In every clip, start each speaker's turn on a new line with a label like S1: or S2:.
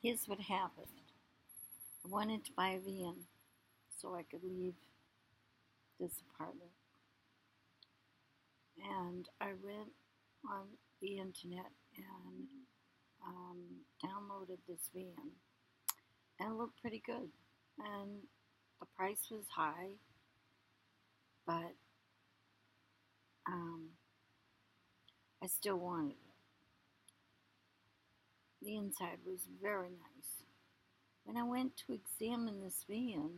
S1: Here's what happened. I wanted to buy a van so I could leave this apartment. And I went on the internet and downloaded this van. And it looked pretty good. And the price was high, but I still wanted it. The inside was very nice. When I went to examine this van,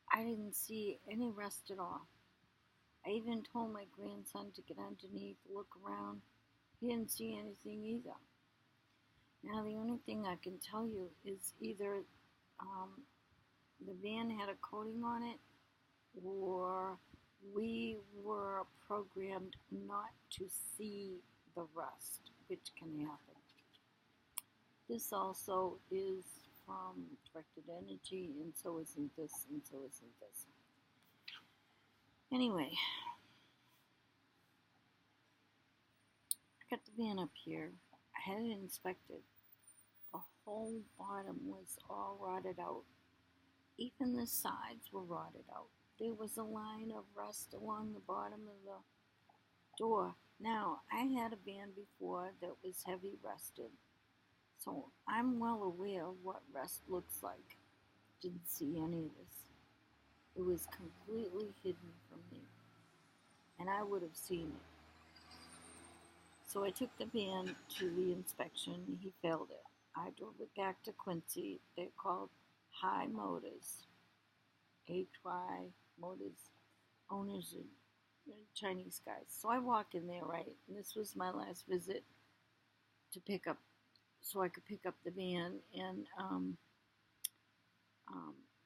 S1: I didn't see any rust at all. I even told my grandson to get underneath, look around. He didn't see anything either. Now the only thing I can tell you is either the van had a coating on it, or we were programmed not to see the rust, which can happen. This also is from directed energy, and so isn't this, and so isn't this. Anyway, I got the van up here. I had it inspected. The whole bottom was all rotted out. Even the sides were rotted out. There was a line of rust along the bottom of the door. Now, I had a van before that was heavy rusted, so I'm well aware of what rust looks like. Didn't see any of this. It was completely hidden from me, and I would have seen it. So I took the van to the inspection. He failed it. I drove it back to Quincy. They're called High Motors. HY Motors. Owners are Chinese guys. So I walk in there, right? And this was my last visit to pick up, so I could pick up the van. And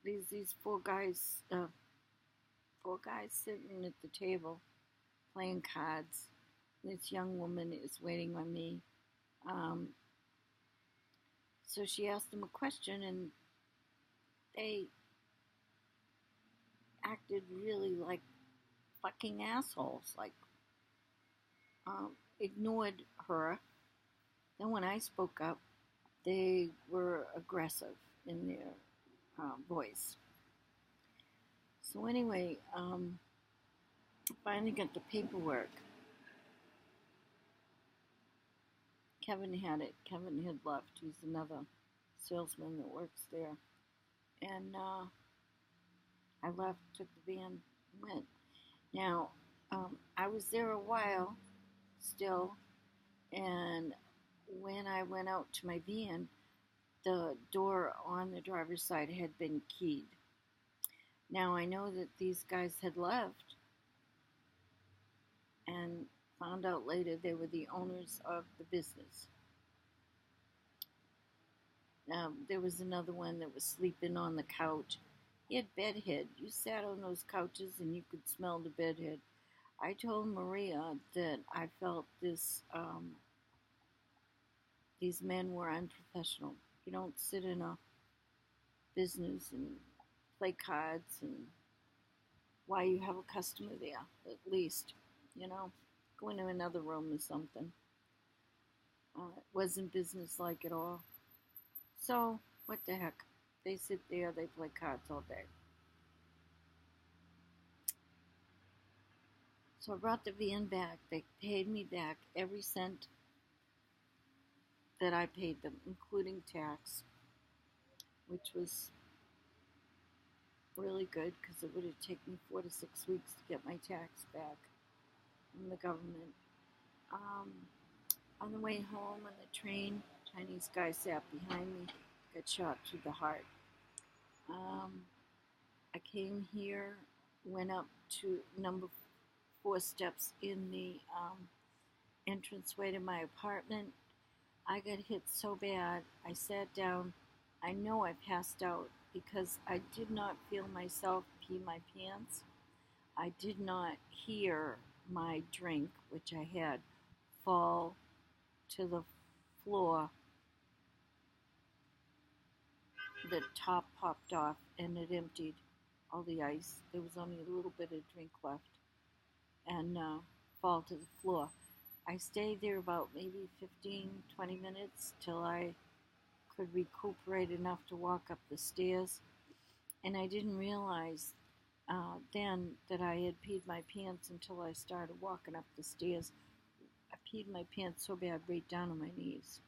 S1: these four guys sitting at the table playing cards. This young woman is waiting on me. So she asked them a question, and they acted really like fucking assholes, like ignored her. Then when I spoke up, they were aggressive in their voice. So anyway, finally got the paperwork. Kevin had it. Kevin had left. He's another salesman that works there. And I left, took the van, went. Now, I was there a while still, and when I went out to my van, the door on the driver's side had been keyed. Now, I know that these guys had left, and found out later they were the owners of the business. There was another one that was sleeping on the couch. He had bedhead. You sat on those couches and you could smell the bedhead. I told Maria that I felt these men were unprofessional. You don't sit in a business and play cards, and why you have a customer there, at least, go into another room or something. It wasn't business-like at all. So, what the heck? They sit there, they play cards all day. So I brought the van back. They paid me back every cent that I paid them, including tax, which was really good because it would have taken me 4 to 6 weeks to get my tax back from the government. On the way home on the train, Chinese guy sat behind me, got shot through the heart. I came here, went up to number 4 steps in the entranceway to my apartment. I got hit so bad, I sat down. I know I passed out because I did not feel myself pee my pants. I did not hear my drink, which I had, fall to the floor. The top popped off and it emptied all the ice. There was only a little bit of drink left, and fall to the floor. I stayed there about maybe 15-20 minutes till I could recuperate enough to walk up the stairs. And I didn't realize then that I had peed my pants until I started walking up the stairs. I peed my pants so bad, right down to my knees.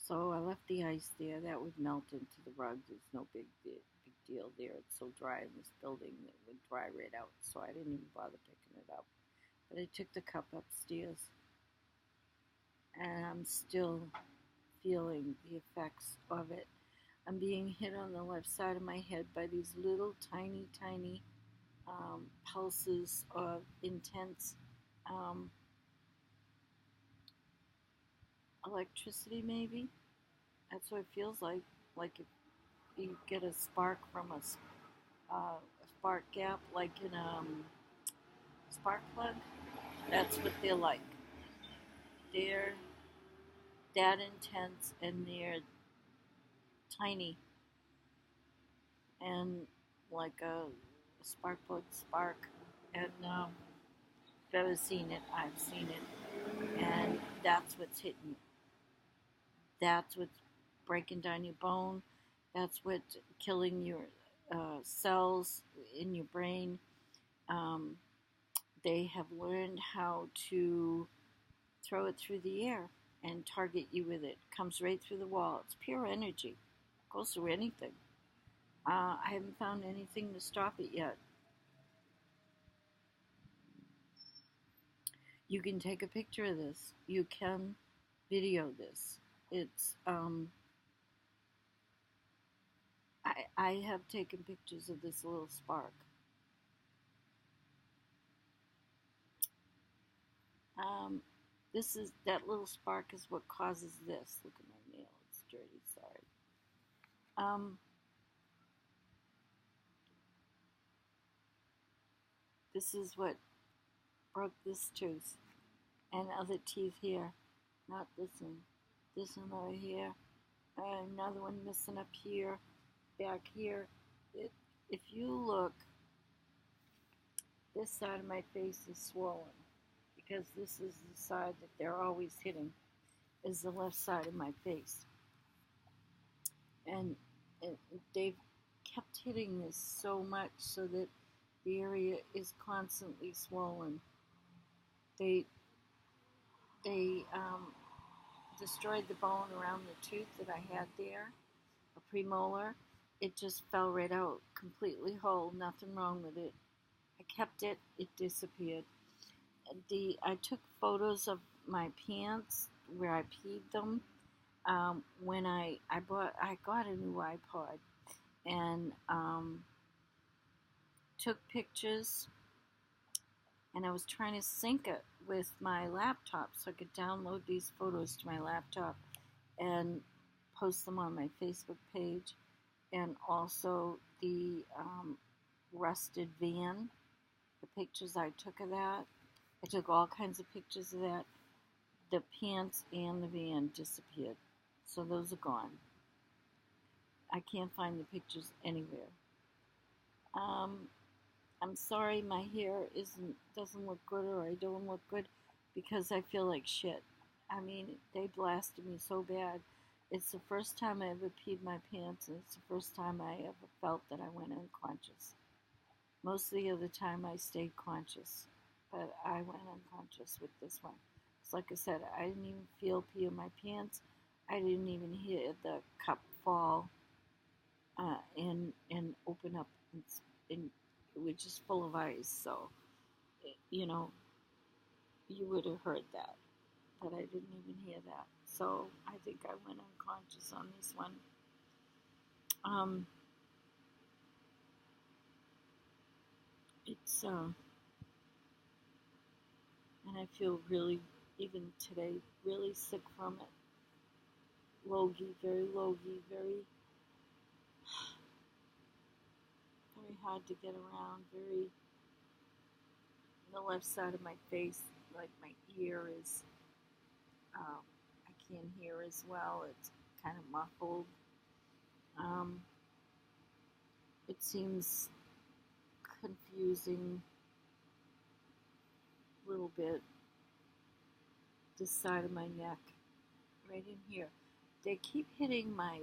S1: So I left the ice there. That would melt into the rug. There's no big deal there. It's so dry in this building that it would dry right out. So I didn't even bother picking it up. But I took the cup upstairs, and I'm still feeling the effects of it. I'm being hit on the left side of my head by these little tiny, tiny pulses of intense electricity, maybe. That's what it feels like if you get a spark from a spark gap, like in a spark plug. That's what they're like. They're that intense, and they're tiny, and like a spark plug spark. And if I've ever seen it, I've seen it. And that's what's hitting you. That's what's breaking down your bone. That's what's killing your cells in your brain. Um, they have learned how to throw it through the air and target you with it. Comes right through the wall. It's pure energy. Goes through anything. I haven't found anything to stop it yet. You can take a picture of this. You can video this. It's I have taken pictures of this little spark. That little spark is what causes this. Look at my nail, it's dirty, sorry. This is what broke this tooth and other teeth here. Not this one. This one over here. Another one missing up here. Back here. If you look, this side of my face is swollen because this is the side that they're always hitting, is the left side of my face. And they've kept hitting this so much so that the area is constantly swollen. They destroyed the bone around the tooth that I had there, a premolar. It just fell right out, completely whole, nothing wrong with it. I kept it, it disappeared. I took photos of my pants where I peed them. When I got a new iPod and took pictures, and I was trying to sync it with my laptop so I could download these photos to my laptop and post them on my Facebook page, and also the rusted van, the pictures I took of that. I took all kinds of pictures of that. The pants and the van disappeared, so those are gone. I can't find the pictures anywhere. I'm sorry my hair doesn't look good, or I don't look good, because I feel like shit. I mean, they blasted me so bad. It's the first time I ever peed my pants, and it's the first time I ever felt that I went unconscious. Most of the other time I stayed conscious, but I went unconscious with this one. It's like I said, I didn't even feel pee in my pants. I didn't even hear the cup fall and open up, and it was just full of ice. So, you know, you would have heard that, but I didn't even hear that. So I think I went unconscious on this one. It's and I feel really, even today, really sick from it. Logy, very logy, very hard to get around. Very, the left side of my face, like my ear is, I can't hear as well. It's kind of muffled. It seems confusing a little bit. this side of my neck, right in here. They keep hitting my,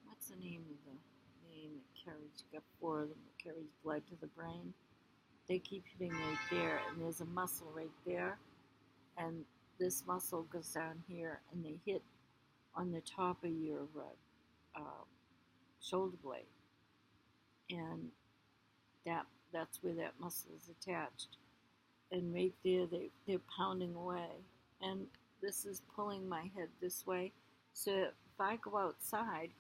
S1: what's the name of the vein that carries, you got 4 of them that carries blood to the brain. They keep hitting right there, and there's a muscle right there, and this muscle goes down here, and they hit on the top of your shoulder blade, and that's where that muscle is attached. And right there, they're pounding away, and this is pulling my head this way. So if I go outside,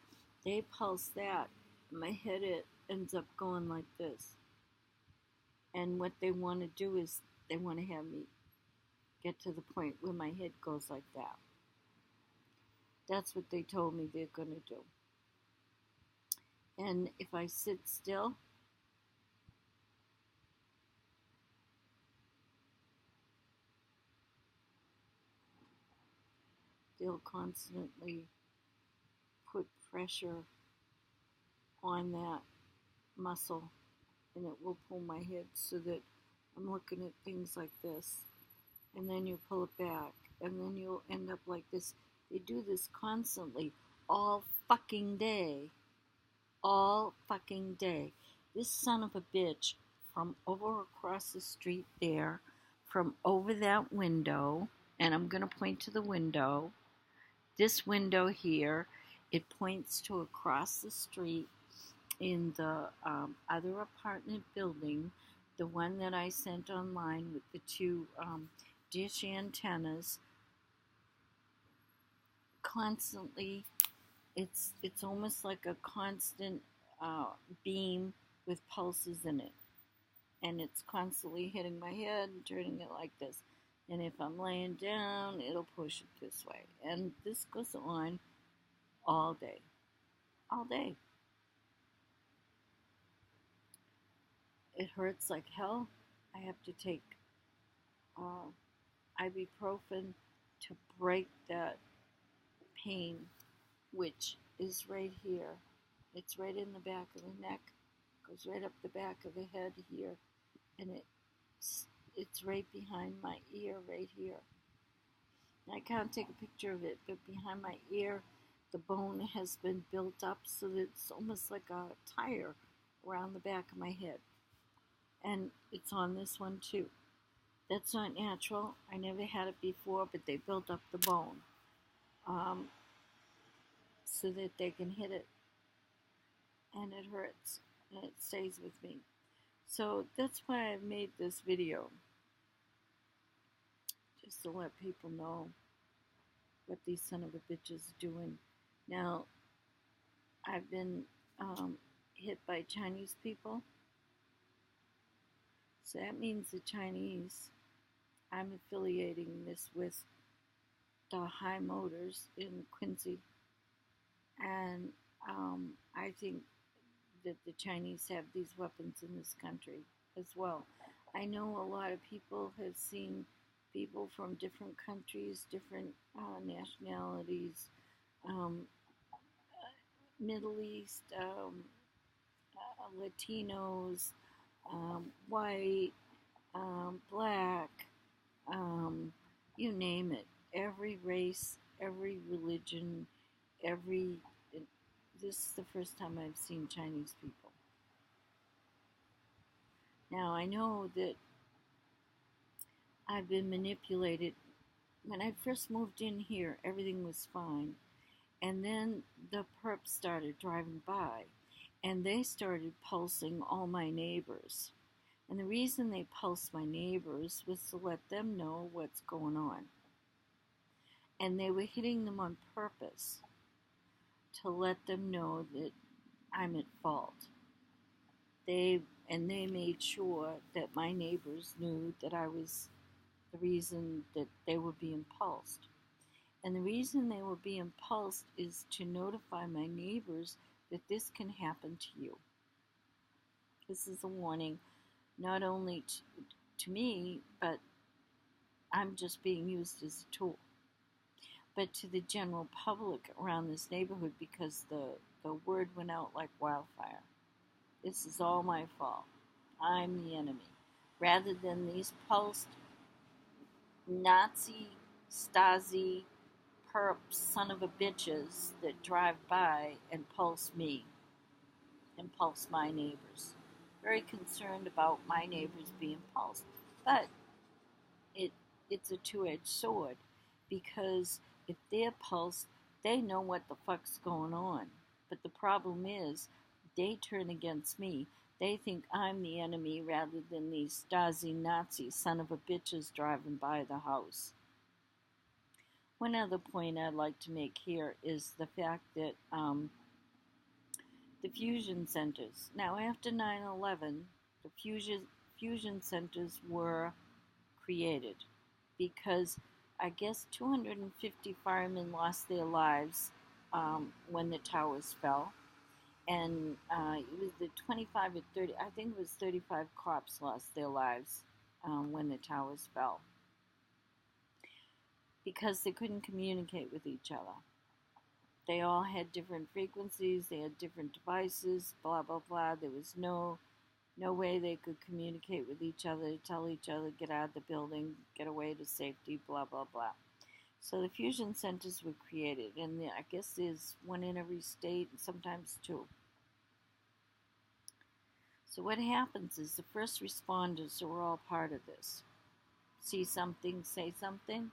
S1: they pulse that, and my head ends up going like this. And what they want to do is they want to have me get to the point where my head goes like that. That's what they told me they're going to do. And if I sit still, they'll constantly put pressure on that muscle, and it will pull my head so that I'm looking at things like this, and then you pull it back, and then you'll end up like this. They do this constantly, all fucking day. All fucking day. This son of a bitch from over across the street there, from over that window, and I'm going to point to the window, this window here, it points to across the street in the other apartment building, the one that I sent online with the 2 dish antennas. Constantly, it's almost like a constant beam with pulses in it, and it's constantly hitting my head and turning it like this. And if I'm laying down, it'll push it this way, and this goes on all day, all day. It hurts like hell. I have to take ibuprofen to break that pain, which is right here. It's right in the back of the neck, goes right up the back of the head here, and it's right behind my ear right here. I can't take a picture of it, but behind my ear, the bone has been built up so that it's almost like a tire around the back of my head. And it's on this one too. That's not natural. I never had it before, but they built up the bone so that they can hit it, and it hurts, and it stays with me. So that's why I made this video, just to let people know what these son of a bitches are doing. Now, I've been hit by Chinese people, so that means the Chinese, I'm affiliating this with the High Motors in Quincy, and I think that the Chinese have these weapons in this country as well. I know a lot of people have seen people from different countries, different nationalities, Middle East, Latinos, white, black, you name it. Every race, every religion, this is the first time I've seen Chinese people. Now, I know that I've been manipulated. When I first moved in here, everything was fine. And then the perps started driving by, and they started pulsing all my neighbors. And the reason they pulsed my neighbors was to let them know what's going on. And they were hitting them on purpose to let them know that I'm at fault. They made sure that my neighbors knew that I was the reason that they were being pulsed. And the reason they were being pulsed is to notify my neighbors that this can happen to you. This is a warning, not only to me, but I'm just being used as a tool, but to the general public around this neighborhood, because the word went out like wildfire. This is all my fault. I'm the enemy. Rather than these pulsed Nazi, Stasi, perp son of a bitches that drive by and pulse me and pulse my neighbors. Very concerned about my neighbors being pulsed. But it it's a two-edged sword because if they're pulsed, they know what the fuck's going on. But the problem is, they turn against me. They think I'm the enemy rather than these Stasi Nazi son of a bitches driving by the house. One other point I'd like to make here is the fact that the fusion centers. Now, after 9/11, the fusion centers were created because I guess 250 firemen lost their lives when the towers fell. And it was the 25 or 30, I think it was 35 cops lost their lives when the towers fell because they couldn't communicate with each other. They all had different frequencies, they had different devices, blah, blah, blah. There was no way they could communicate with each other, tell each other, get out of the building, get away to safety, blah, blah, blah. So the fusion centers were created, and I guess there's one in every state, and sometimes two. So what happens is the first responders are all part of this. See something, say something.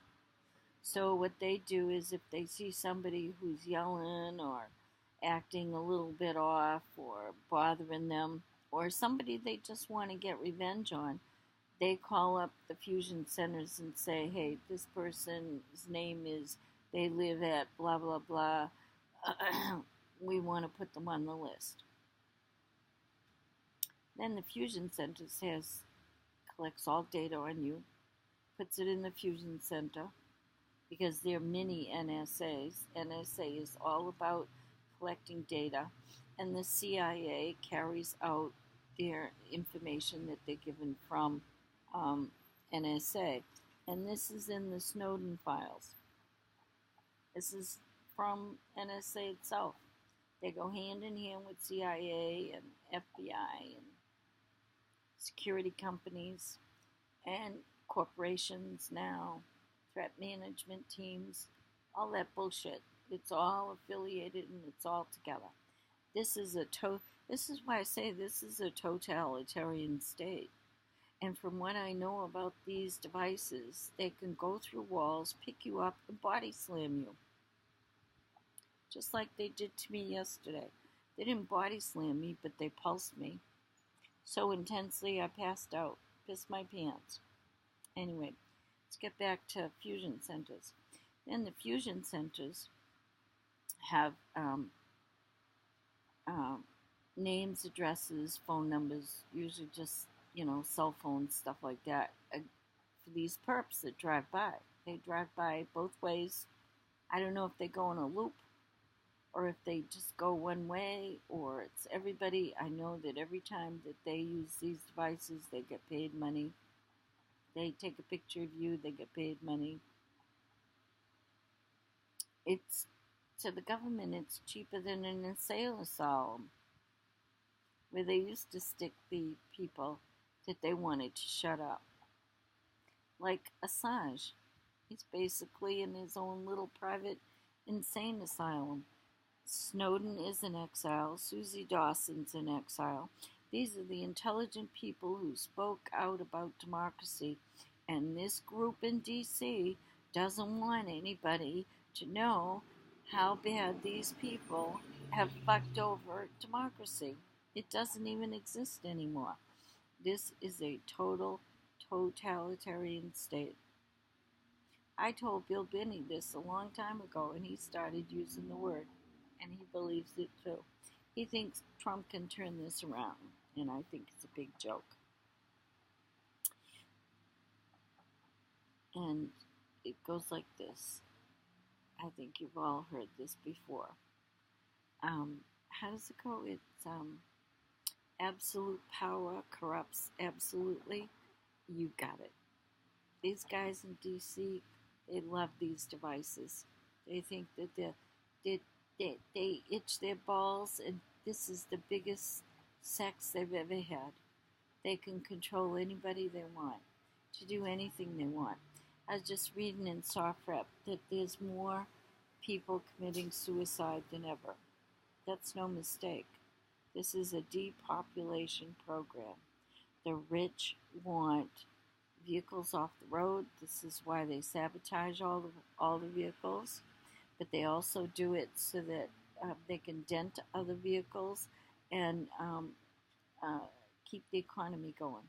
S1: So what they do is if they see somebody who's yelling or acting a little bit off or bothering them, or somebody they just want to get revenge on, they call up the fusion centers and say, hey, this person's name is, they live at blah, blah, blah. We want to put them on the list. Then the fusion centers collects all data on you, puts it in the fusion center, because they're mini NSAs. NSA is all about collecting data, and the CIA carries out their information that they're given from NSA. And this is in the Snowden files. This is from NSA itself. They go hand in hand with CIA and FBI and security companies and corporations now, threat management teams, all that bullshit. It's all affiliated and it's all together. This is why I say this is a totalitarian state. And from what I know about these devices, they can go through walls, pick you up, and body slam you. Just like they did to me yesterday. They didn't body slam me, but they pulsed me so intensely I passed out, pissed my pants. Anyway, let's get back to fusion centers. Then the fusion centers have names, addresses, phone numbers, usually just, cell phones, stuff like that, for these perps that drive by. They drive by both ways. I don't know if they go in a loop or if they just go one way, or it's everybody. I know that every time that they use these devices, they get paid money. They take a picture of you, they get paid money. It's, to the government, it's cheaper than an insane asylum, where they used to stick the people that they wanted to shut up. Like Assange. He's basically in his own little private insane asylum. Snowden is in exile. Susie Dawson's in exile. These are the intelligent people who spoke out about democracy. And this group in D.C. doesn't want anybody to know how bad these people have fucked over democracy. It doesn't even exist anymore. This is a total totalitarian state. I told Bill Binney this a long time ago, and he started using the word, and he believes it too. He thinks Trump can turn this around, and I think it's a big joke. And it goes like this. I think you've all heard this before. How does it go? It's absolute power corrupts absolutely. You got it. These guys in D.C., they love these devices. They think that they itch their balls, and this is the biggest sex they've ever had. They can control anybody they want, to do anything they want. I was just reading in SOFREP that there's more people committing suicide than ever. That's no mistake. This is a depopulation program. The rich want vehicles off the road. This is why they sabotage all the vehicles, but they also do it so that they can dent other vehicles and uh, keep the economy going.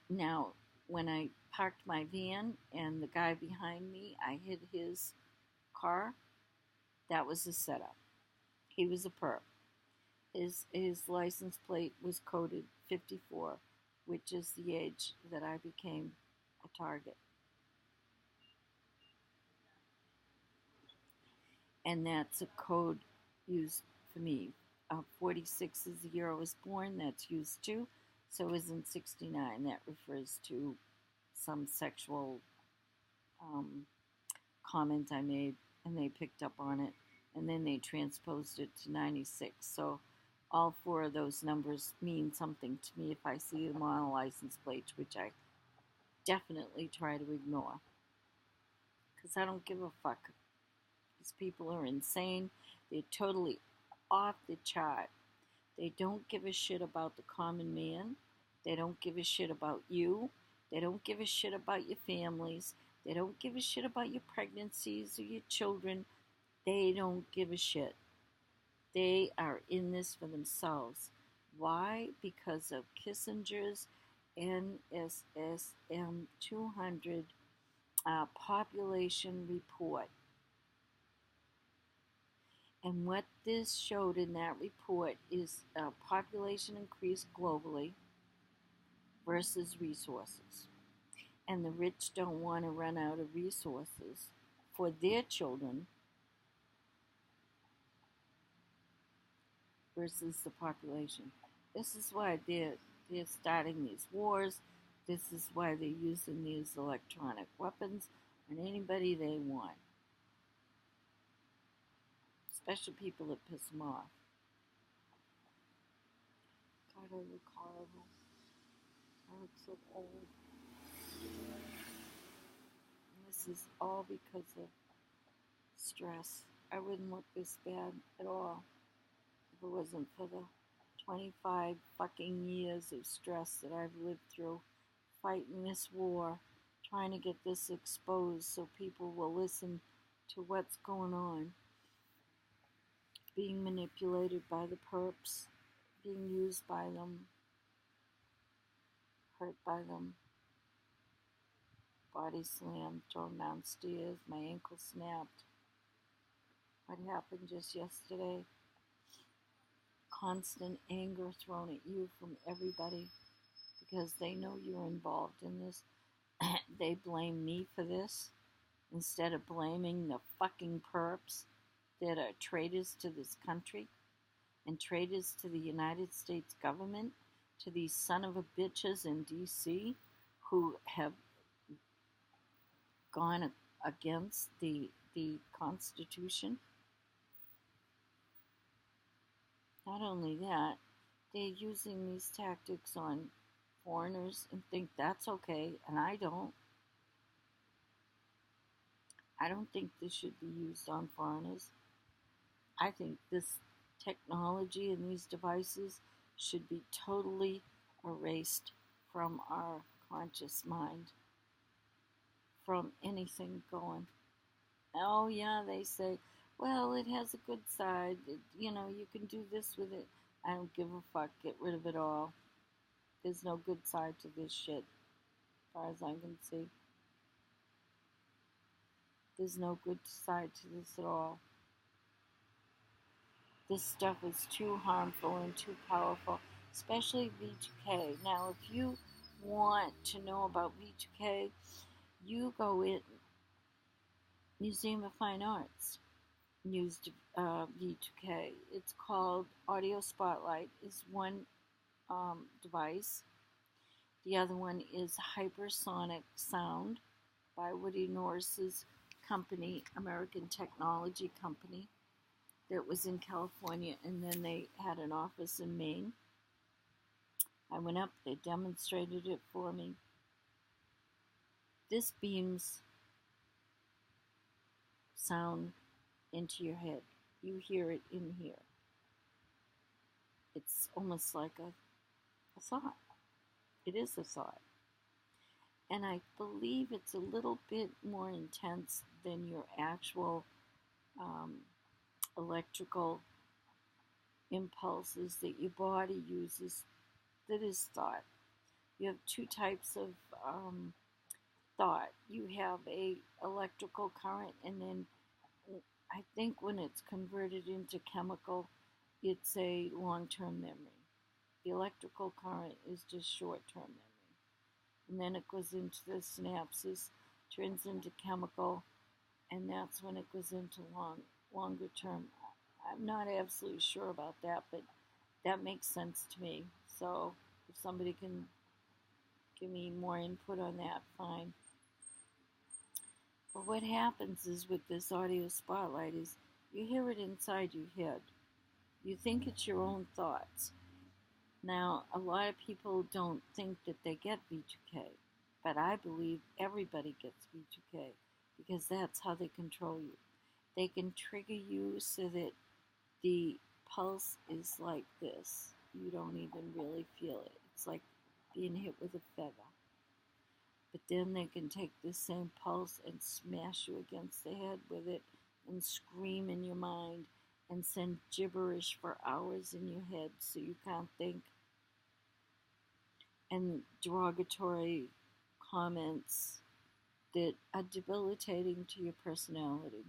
S1: Now, when I parked my van and the guy behind me, I hit his car. That was a setup. He was a perp. His license plate was coded 54, which is the age that I became a target. And that's a code used for me. 46 is the year I was born. That's used too. So isn't 69. That refers to some sexual um, comment I made, and they picked up on it, and then they transposed it to 96. So all four of those numbers mean something to me if I see them on a license plate, which I definitely try to ignore because I don't give a fuck. These people are insane. They're totally off the chart. They don't give a shit about the common man. They don't give a shit about you. They don't give a shit about your families. They don't give a shit about your pregnancies or your children. They don't give a shit. They are in this for themselves. Why? Because of Kissinger's NSSM 200 population report. And what this showed in that report is population increase globally versus resources. And the rich don't want to run out of resources for their children versus the population. This is why they're starting these wars. This is why they're using these electronic weapons on anybody they want, especially people that piss them off. God, I look horrible. I look so old. And this is all because of stress. I wouldn't look this bad at all if it wasn't for the 25 fucking years of stress that I've lived through, fighting this war, trying to get this exposed so people will listen to what's going on, being manipulated by the perps, being used by them, hurt by them, body slammed, thrown downstairs, my ankle snapped. What happened just yesterday? Constant anger thrown at you from everybody because they know you're involved in this. They blame me for this instead of blaming the fucking perps that are traitors to this country and traitors to the United States government, to these son of a bitches in DC who have gone against the Constitution. Not only that, they're using these tactics on foreigners and think that's okay, and I don't. I don't think this should be used on foreigners. I think this technology and these devices should be totally erased from our conscious mind, from anything going. Oh yeah, they say, well, it has a good side. You can do this with it. I don't give a fuck. Get rid of it all. There's no good side to this shit, as far as I can see. There's no good side to this at all. This stuff is too harmful and too powerful, especially V2K. Now, if you want to know about V2K, you go in Museum of Fine Arts used V2K. It's called Audio Spotlight is one device. The other one is Hypersonic Sound by Woody Norris's company, American Technology Company, that was in California, and then they had an office in Maine. I went up, they demonstrated it for me. This beams sound into your head. You hear it in here. It's almost like a thought. It is a thought. And I believe it's a little bit more intense than your actual electrical impulses that your body uses. That is thought. You have two types of thought. You have a electrical current, and then I think when it's converted into chemical, it's a long-term memory. The electrical current is just short-term memory. And then it goes into the synapses, turns into chemical, and that's when it goes into longer term. I'm not absolutely sure about that, but that makes sense to me. So if somebody can give me more input on that, fine. But what happens is with this audio spotlight is you hear it inside your head. You think it's your own thoughts. Now, a lot of people don't think that they get V2K, but I believe everybody gets V2K because that's how they control you. They can trigger you so that the pulse is like this. You don't even really feel it. It's like being hit with a feather. But then they can take this same pulse and smash you against the head with it and scream in your mind and send gibberish for hours in your head so you can't think, and derogatory comments that are debilitating to your personality.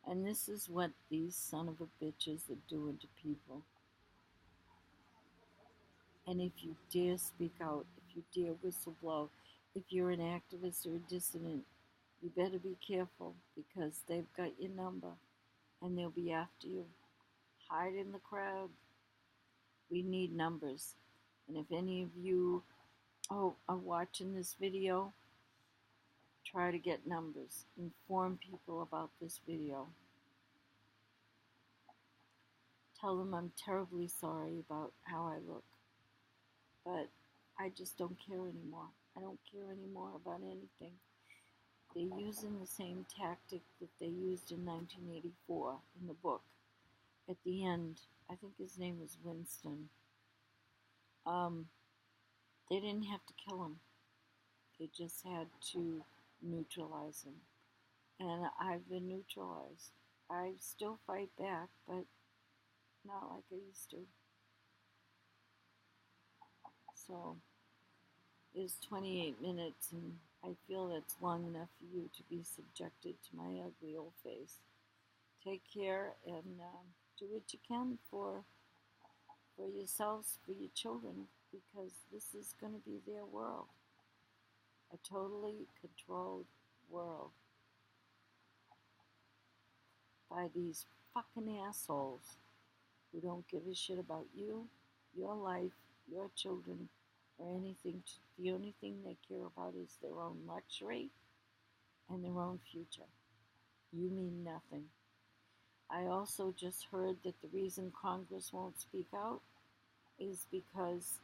S1: And this is what these son of a bitches are doing to people. And if you dare speak out, if you dare whistle blow, if you're an activist or a dissident, you better be careful because they've got your number and they'll be after you. Hide in the crowd. We need numbers. And if any of you are watching this video, try to get numbers. Inform people about this video. Tell them I'm terribly sorry about how I look. But I just don't care anymore. I don't care anymore about anything. They're using the same tactic that they used in 1984 in the book. At the end, I think his name was Winston. They didn't have to kill him. They just had to neutralize him. And I've been neutralized. I still fight back, but not like I used to. So it's 28 minutes, and I feel that's long enough for you to be subjected to my ugly old face. Take care and do what you can for yourselves, for your children, because this is going to be their world. A totally controlled world by these fucking assholes who don't give a shit about you, your life, your children, or anything. The only thing they care about is their own luxury and their own future. You mean nothing. I also just heard that the reason Congress won't speak out is because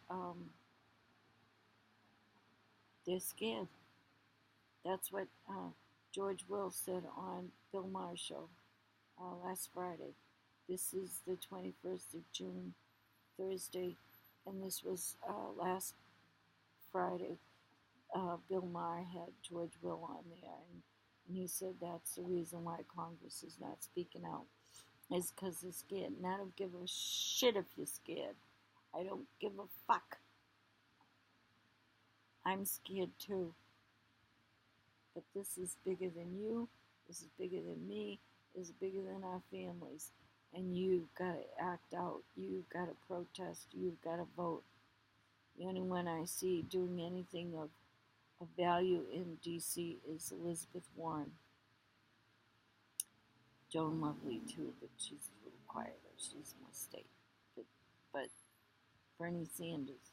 S1: they're scared. That's what George Will said on Bill Maher's show last Friday. This is the 21st of June, Thursday, and this was last Friday. Bill Maher had George Will on there, and he said that's the reason why Congress is not speaking out, is because they're scared. And I don't give a shit if you're scared. I don't give a fuck. I'm scared too. But this is bigger than you. This is bigger than me. This is bigger than our families. And you've got to act out. You've got to protest. You've got to vote. The only one I see doing anything of value in D.C. is Elizabeth Warren. Joan Lovely too, but she's a little quieter. She's more state. But Bernie Sanders,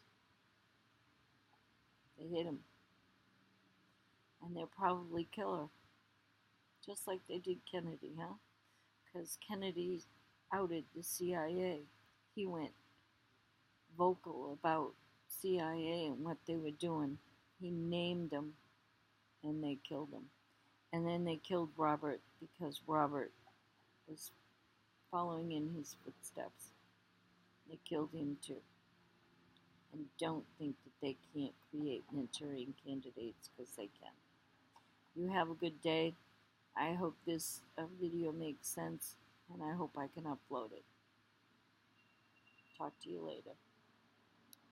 S1: they hit him. And they'll probably kill her. Just like they did Kennedy, huh? Because Kennedy outed the CIA. He went vocal about CIA and what they were doing. He named him, and they killed him. And then they killed Robert because Robert was following in his footsteps. They killed him too. And don't think that they can't create Manchurian candidates, because they can. You have a good day. I hope this video makes sense, and I hope I can upload it. Talk to you later.